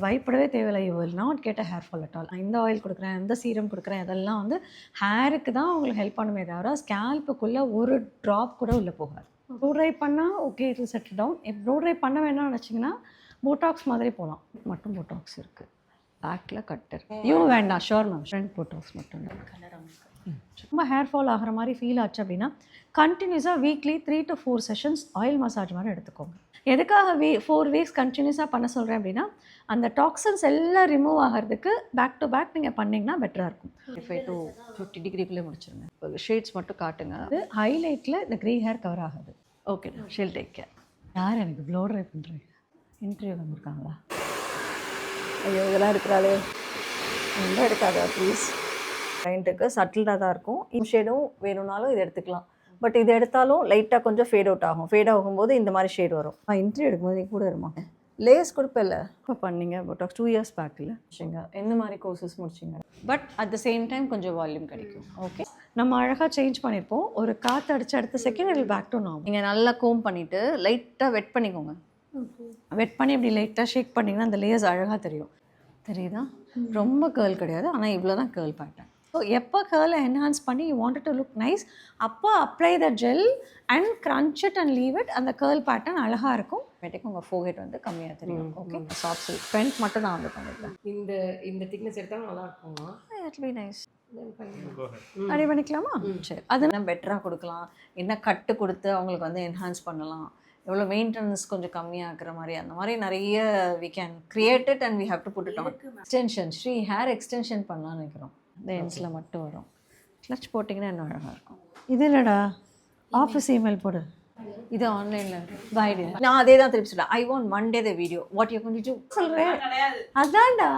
பயப்படவே தேவையில்லை. You will not get a hair fall at all. இந்த ஆயில் கொடுக்குறேன், இந்த சீரம் கொடுக்குறேன், அதெல்லாம் வந்து ஹேருக்கு தான் உங்களுக்கு ஹெல்ப் பண்ணுமே தவிர ஸ்கேல்ப்புக்குள்ளே ஒரு ட்ராப் கூட உள்ளே போகாது. ப்ளூ ட்ரை பண்ணால் okay it will settle down. Blow dry பண்ண வேணாம்னு நினச்சிங்கன்னா போட்டாக்ஸ் மாதிரி போகலாம். மட்டும் போட்டாக்ஸ் இருக்குது, பேக்கில் கட்டர் இதுவும் வேண்டாம். ஷோர் மேம், ஃப்ரண்ட் போட்டாக்ஸ் மட்டும் கலர். ரொம்ப ஹேர் ஃபால் ஆகிற மாதிரி ஃபீல் ஆச்சு அப்படின்னா கண்டினியூஸாக weekly 3 to 4 sessions oil massage மாதிரி எடுத்துக்கோங்க. எதுக்காக 4 வீக்ஸ் கண்டினியூஸாக பண்ண சொல்கிறேன் அப்படின்னா அந்த டாக்ஸன்ஸ் எல்லாம் ரிமூவ் ஆகிறதுக்கு பேக் டு பேக் நீங்கள் பண்ணிங்கன்னா பெட்டராக இருக்கும். 45 to 50 டிகிரிக்குள்ளே முடிச்சிருங்க. இப்போ ஷேட்ஸ் மட்டும் காட்டுங்க. அது ஹைலைட்டில் இந்த க்ரே ஹேர் கவர் ஆகுது. Okay, she'll take care. யார் எனக்கு ப்ளோ ட்ரை பண்ணுறீங்க? இன்டர்வியூ வந்திருக்காங்களா? ஐயோ இதெல்லாம் இருக்கிறாளே, ரொம்ப எடுக்காதா ப்ளீஸ். கிளைண்ட்டுக்கு சட்டில்டாக தான் இருக்கும். ஷேடும் வேணும்னாலும் இது எடுத்துக்கலாம். பட் இது எடுத்தாலும் லைட்டாக கொஞ்சம் ஃபேட் அவுட் ஆகும். ஃபேட் ஆகும்போது இந்த மாதிரி ஷேட் வரும். இன்டர்வியூ எடுக்கும்போது நீ கூட இருமா. லேஸ் கொடுப்பில்ல இப்போ பண்ணீங்க போட்டாக்ஸ் 2 years பேக் இல்லை முடிச்சிங்க. எந்த மாதிரி கோர்சஸ் முடிச்சிங்க? But at the same time கொஞ்சம் வால்யூம் கிடைக்கும். ஓகே, நம்ம அழகாக சேஞ்ச் பண்ணியிருப்போம். ஒரு காற்று அடிச்சு அடுத்த second it will back to normal. நீங்கள் நல்லா கோம் பண்ணிவிட்டு லைட்டாக வெட் பண்ணிக்கோங்க. வெட் பண்ணி இப்படி லைட்டாக ஷேக் பண்ணிங்கன்னா அந்த லேயர்ஸ் அழகாக தெரியும். தெரியுதா? ரொம்ப கேர்ள் கிடையாது, ஆனால் இவ்வளோ தான் கேர்ள் பேட்டர்ன். ஸோ எப்போ கேர்ளை என்ஹான்ஸ் பண்ணி you wanted to look nice, அப்போ apply the gel and crunch it and leave it. அந்த கேர்ள் பேட்டர்ன் அழகாக இருக்கும். பேட்டுக்கு உங்கள் ஃபோர்ஹெட் வந்து கம்மியாக தெரியும். ஓகே, சாஃப்ட் சில்க் பென்ட் மட்டும் நான் வந்து பண்ணிருக்கேன். இந்த திக்னஸ் எடுத்தாலும் நல்லா இருக்குமா? It be nice. ரெடி பண்ணிக்கலாமா? சரி, அது நம்ம பெட்டராக கொடுக்கலாம். என்ன கட்டு கொடுத்து அவங்களுக்கு வந்து என்ஹான்ஸ் பண்ணலாம். எவ்வளோ மெயின்டெனன்ஸ் கொஞ்சம் கம்மியாகிற மாதிரி அந்த மாதிரி நிறைய we can create it and we have to put it on. Extension ஸ்ரீ ஹேர் எக்ஸ்டென்ஷன் பண்ணலான்னு நினைக்கிறோம். இந்த எண்ட்ஸில் மட்டும் வரும். கிளச் போட்டிங்கன்னா இன்னும் அழகாக இருக்கும். இது இல்லைடா, ஆஃபீஸ் இமெயில் போடு. இது ஆன்லைனில் பைடு. நான் அதே தான் திருப்பி சொல்கிறேன். I want Monday the video what you கொண்டு சொல்கிறேன். அதான்டா